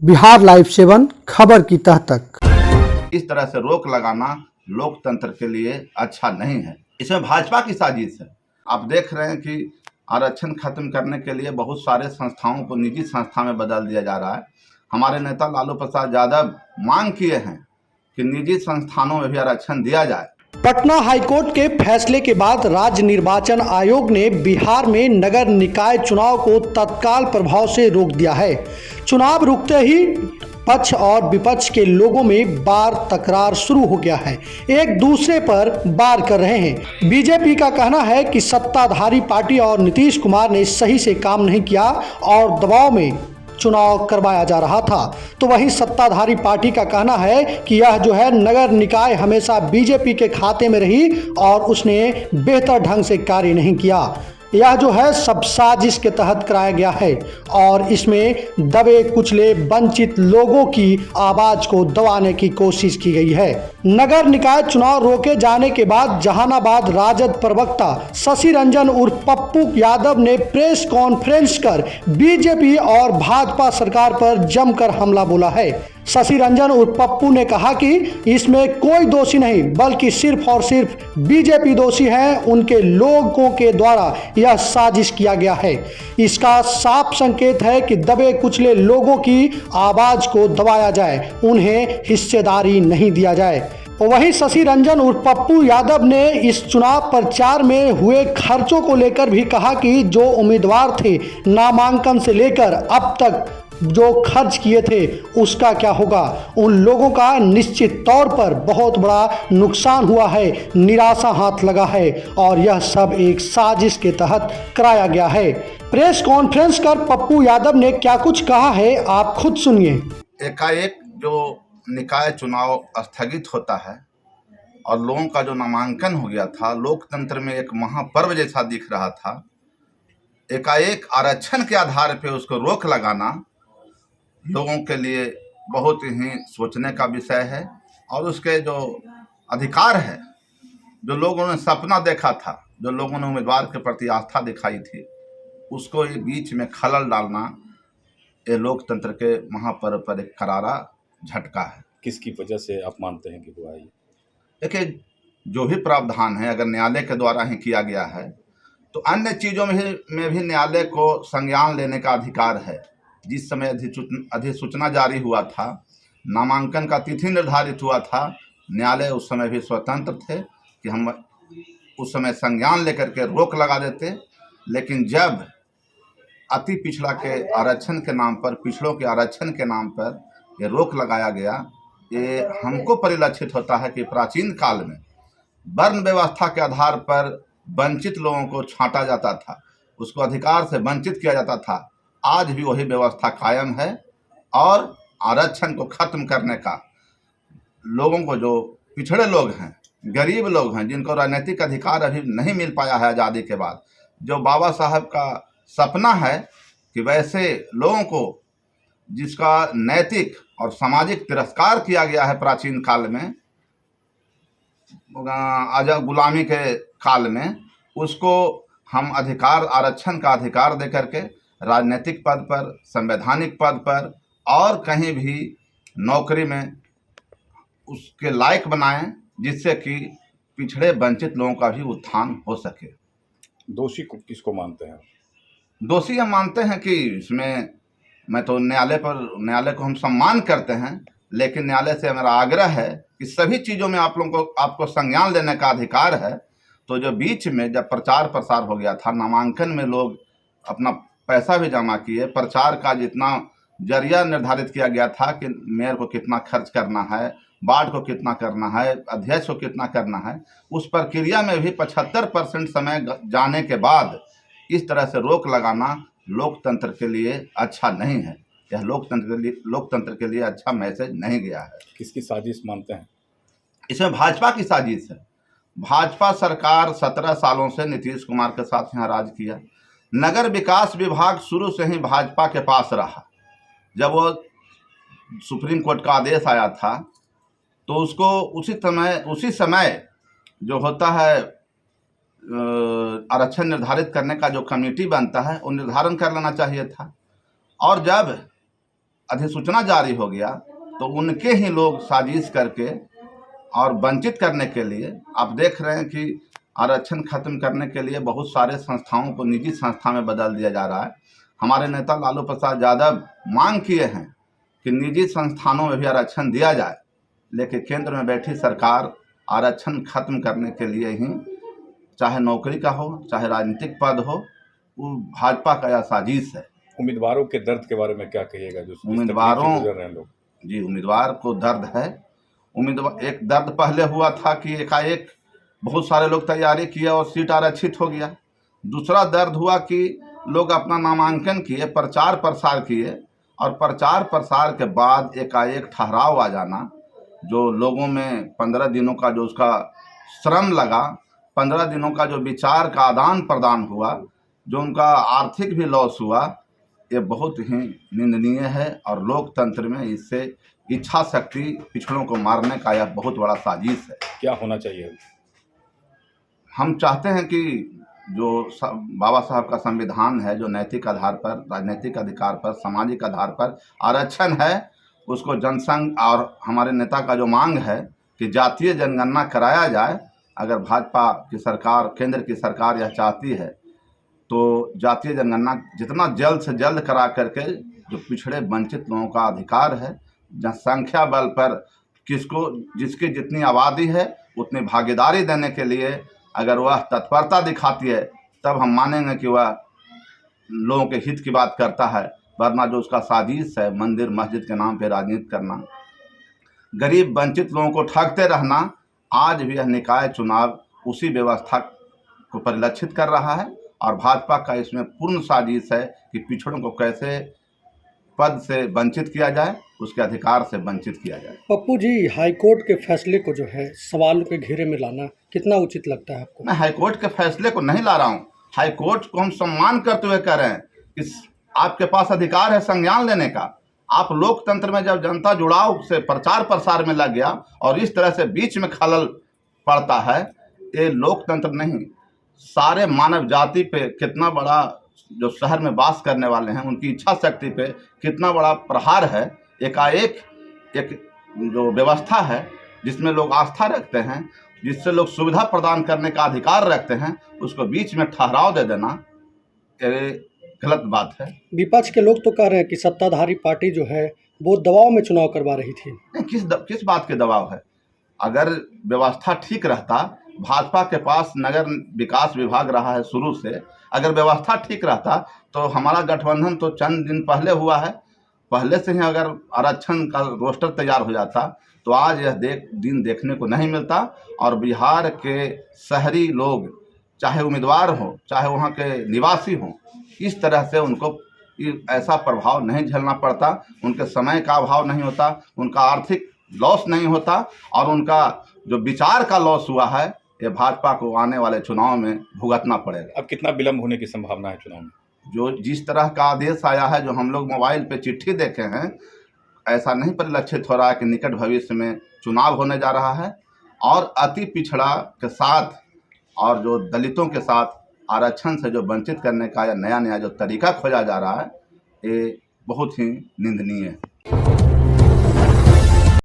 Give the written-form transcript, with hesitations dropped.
Bihar live 7 खबर की तह तक। इस तरह से रोक लगाना लोकतंत्र के लिए अच्छा नहीं है। इसमें भाजपा की साजिश है। आप देख रहे हैं कि आरक्षण खत्म करने के लिए बहुत सारे संस्थाओं को निजी संस्था में बदल दिया जा रहा है। हमारे नेता लालू प्रसाद यादव मांग किए हैं कि निजी संस्थानों में भी आरक्षण दिया जाए। पटना हाईकोर्ट के फैसले के बाद राज्य निर्वाचन आयोग ने बिहार में नगर निकाय चुनाव को तत्काल प्रभाव से रोक दिया है। चुनाव रुकते ही पक्ष और विपक्ष के लोगों में बार तकरार शुरू हो गया है, एक दूसरे पर वार कर रहे हैं। बीजेपी का कहना है कि सत्ताधारी पार्टी और नीतीश कुमार ने सही से काम नहीं किया और दबाव में चुनाव करवाया जा रहा था, तो वहीं सत्ताधारी पार्टी का कहना है कि यह जो है नगर निकाय हमेशा बीजेपी के खाते में रही और उसने बेहतर ढंग से कार्य नहीं किया। यह जो है सब साजिश के तहत कराया गया है और इसमें दबे कुचले वंचित लोगों की आवाज को दबाने की कोशिश की गई है। नगर निकाय चुनाव रोके जाने के बाद जहानाबाद राजद प्रवक्ता शशि रंजन उर्फ पप्पू यादव ने प्रेस कॉन्फ्रेंस कर बीजेपी और भाजपा सरकार पर जमकर हमला बोला है। शशि रंजन उर्फ पप्पू ने कहा कि इसमें कोई दोषी नहीं बल्कि सिर्फ और सिर्फ बीजेपी दोषी है, उनके लोगों के द्वारा यह साजिश किया गया है। इसका साफ संकेत है कि दबे कुचले लोगों की आवाज को दबाया जाए, उन्हें हिस्सेदारी नहीं दिया जाए। वहीं शशि रंजन उर्फ पप्पू यादव ने इस चुनाव प्रचार में हुए खर्चों को लेकर भी कहा कि जो उम्मीदवार थे नामांकन से लेकर अब तक जो खर्च किए थे उसका क्या होगा। उन लोगों का निश्चित तौर पर बहुत बड़ा नुकसान हुआ है, निराशा हाथ लगा है और यह सब एक साजिश के तहत कराया गया है। प्रेस कॉन्फ्रेंस कर पप्पू यादव ने क्या कुछ कहा है आप खुद सुनिए। एकाएक जो निकाय चुनाव स्थगित होता है और लोगों का जो नामांकन हो गया था, लोकतंत्र में एक महापर्व जैसा दिख रहा था, एकाएक आरक्षण के आधार पर उसको रोक लगाना लोगों के लिए बहुत ही सोचने का विषय है। और उसके जो अधिकार है, जो लोगों ने सपना देखा था, जो लोगों ने उम्मीदवार के प्रति आस्था दिखाई थी, उसको ये बीच में खलल डालना ये लोकतंत्र के महापर्व पर एक करारा झटका है। किसकी वजह से आप मानते हैं कि हुआ है? देखिए, जो भी प्रावधान है अगर न्यायालय के द्वारा ही किया गया है तो अन्य चीज़ों में भी न्यायालय को संज्ञान लेने का अधिकार है। जिस समय अधिसूचना जारी हुआ था, नामांकन का तिथि निर्धारित हुआ था, न्यायालय उस समय भी स्वतंत्र थे कि हम उस समय संज्ञान लेकर के रोक लगा देते। लेकिन जब अति पिछड़ा के आरक्षण के नाम पर, पिछड़ों के आरक्षण के नाम पर ये रोक लगाया गया, ये हमको परिलक्षित होता है कि प्राचीन काल में वर्ण व्यवस्था के आधार पर वंचित लोगों को छांटा जाता था, उसको अधिकार से वंचित किया जाता था। आज भी वही व्यवस्था कायम है और आरक्षण को खत्म करने का लोगों को, जो पिछड़े लोग हैं, गरीब लोग हैं, जिनको राजनीतिक अधिकार अभी नहीं मिल पाया है आज़ादी के बाद, जो बाबा साहब का सपना है कि वैसे लोगों को जिसका नैतिक और सामाजिक तिरस्कार किया गया है प्राचीन काल में, आज़ाद गुलामी के काल में, उसको हम अधिकार, आरक्षण का अधिकार दे करके राजनीतिक पद पर, संवैधानिक पद पर और कहीं भी नौकरी में उसके लायक बनाएं, जिससे कि पिछड़े वंचित लोगों का भी उत्थान हो सके। दोषी को किसको मानते हैं? दोषी हम मानते हैं कि इसमें, मैं तो न्यायालय को हम सम्मान करते हैं, लेकिन न्यायालय से हमारा आग्रह है कि सभी चीज़ों में आप लोगों को, आपको संज्ञान लेने का अधिकार है। तो जो बीच में जब प्रचार प्रसार हो गया था, नामांकन में लोग अपना पैसा भी जमा किए, प्रचार का जितना जरिया निर्धारित किया गया था कि मेयर को कितना खर्च करना है, वार्ड को कितना करना है, अध्यक्ष को कितना करना है, उस प्रक्रिया में भी 75% समय जाने के बाद इस तरह से रोक लगाना लोकतंत्र के लिए अच्छा नहीं है। यह लोकतंत्र के लिए अच्छा मैसेज नहीं गया है। किसकी साजिश मानते हैं? इसमें भाजपा की साजिश है। भाजपा सरकार 17 सालों से नीतीश कुमार के साथ यहाँ राज किया। नगर विकास विभाग शुरू से ही भाजपा के पास रहा। जब वो सुप्रीम कोर्ट का आदेश आया था तो उसको उसी समय जो होता है आरक्षण निर्धारित करने का जो कमेटी बनता है वो निर्धारण कर लेना चाहिए था। और जब अधिसूचना जारी हो गया तो उनके ही लोग साजिश करके और वंचित करने के लिए आप देख रहे हैं कि आरक्षण खत्म करने के लिए बहुत सारे संस्थाओं को निजी संस्था में बदल दिया जा रहा है। हमारे नेता लालू प्रसाद यादव मांग किए हैं कि निजी संस्थानों में भी आरक्षण दिया जाए, लेकिन केंद्र में बैठी सरकार आरक्षण खत्म करने के लिए ही, चाहे नौकरी का हो चाहे राजनीतिक पद हो, वो भाजपा का यह साजिश है। उम्मीदवारों के दर्द के बारे में क्या कहिएगा जो जिस तकलीफ से उम्मीदवारों गुजर रहे हैं लोग? जी, उम्मीदवार को दर्द है। उम्मीदवार एक दर्द पहले हुआ था कि एकाएक बहुत सारे लोग तैयारी किए और सीट आरक्षित हो गया। दूसरा दर्द हुआ कि लोग अपना नामांकन किए, प्रचार प्रसार किए और प्रचार प्रसार के बाद एकाएक ठहराव आ जाना, जो लोगों में 15 दिनों का जो उसका श्रम लगा, 15 दिनों का जो विचार का आदान प्रदान हुआ, जो उनका आर्थिक भी लॉस हुआ, ये बहुत ही निंदनीय है। और लोकतंत्र में इससे इच्छा शक्ति पिछड़ों को मारने का यह बहुत बड़ा साजिश है। क्या होना चाहिए? हम चाहते हैं कि जो बाबा साहब का संविधान है, जो नैतिक आधार पर, राजनीतिक अधिकार पर, सामाजिक आधार पर आरक्षण है, उसको जनसंघ और हमारे नेता का जो मांग है कि जातीय जनगणना कराया जाए। अगर भाजपा की सरकार, केंद्र की सरकार यह चाहती है तो जातीय जनगणना जितना जल्द से जल्द करा करके जो पिछड़े वंचित लोगों का अधिकार है, जनसंख्या बल पर जिसकी जितनी आबादी है उतनी भागीदारी देने के लिए अगर वह तत्परता दिखाती है, तब हम मानेंगे कि वह लोगों के हित की बात करता है। वरना जो उसका साजिश है, मंदिर मस्जिद के नाम पे राजनीति करना, गरीब वंचित लोगों को ठगते रहना, आज भी यह निकाय चुनाव उसी व्यवस्था को परिलक्षित कर रहा है। और भाजपा का इसमें पूर्ण साजिश है कि पिछड़ों को कैसे पद से वंचित किया जाए, उसके अधिकार से वंचित किया जाए। पप्पू जी, हाईकोर्ट के फैसले को जो है सवालों के घेरे में लाना कितना उचित लगता है आपको? मैं हाईकोर्ट के फैसले को नहीं ला रहा हूँ। हाईकोर्ट को हम सम्मान करते हुए कह रहे हैं कि आपके पास अधिकार है संज्ञान लेने का। आप लोकतंत्र में जब जनता जुड़ाव से प्रचार प्रसार में लग गया और इस तरह से बीच में खलल पड़ता है, ये लोकतंत्र नहीं, सारे मानव जाति पे कितना बड़ा, जो शहर में वास करने वाले हैं उनकी इच्छा शक्ति पे कितना बड़ा प्रहार है। एकाएक एक जो व्यवस्था है जिसमें लोग आस्था रखते हैं, जिससे लोग सुविधा प्रदान करने का अधिकार रखते हैं, उसको बीच में ठहराव दे देना ये गलत बात है। विपक्ष के लोग तो कह रहे हैं कि सत्ताधारी पार्टी जो है वो दबाव में चुनाव करवा रही थी। नहीं, किस बात के दबाव है? अगर व्यवस्था ठीक रहता, भाजपा के पास नगर विकास विभाग रहा है शुरू से, अगर व्यवस्था ठीक रहता तो हमारा गठबंधन तो चंद दिन पहले हुआ है, पहले से ही अगर आरक्षण का रोस्टर तैयार हो जाता तो आज यह दिन देखने को नहीं मिलता। और बिहार के शहरी लोग, चाहे उम्मीदवार हो चाहे वहाँ के निवासी हों, इस तरह से उनको ऐसा प्रभाव नहीं झेलना पड़ता, उनके समय का अभाव नहीं होता, उनका आर्थिक लॉस नहीं होता और उनका जो विचार का लॉस हुआ है, ये भाजपा को आने वाले चुनाव में भुगतना पड़ेगा। अब कितना विलम्ब होने की संभावना है चुनाव में? जो जिस तरह का आदेश आया है, जो हम लोग मोबाइल पे चिट्ठी देखे हैं, ऐसा नहीं परिलक्षित हो रहा है कि निकट भविष्य में चुनाव होने जा रहा है। और अति पिछड़ा के साथ और जो दलितों के साथ आरक्षण से जो वंचित करने का या नया जो तरीका खोजा जा रहा है, ये बहुत ही निंदनीय है।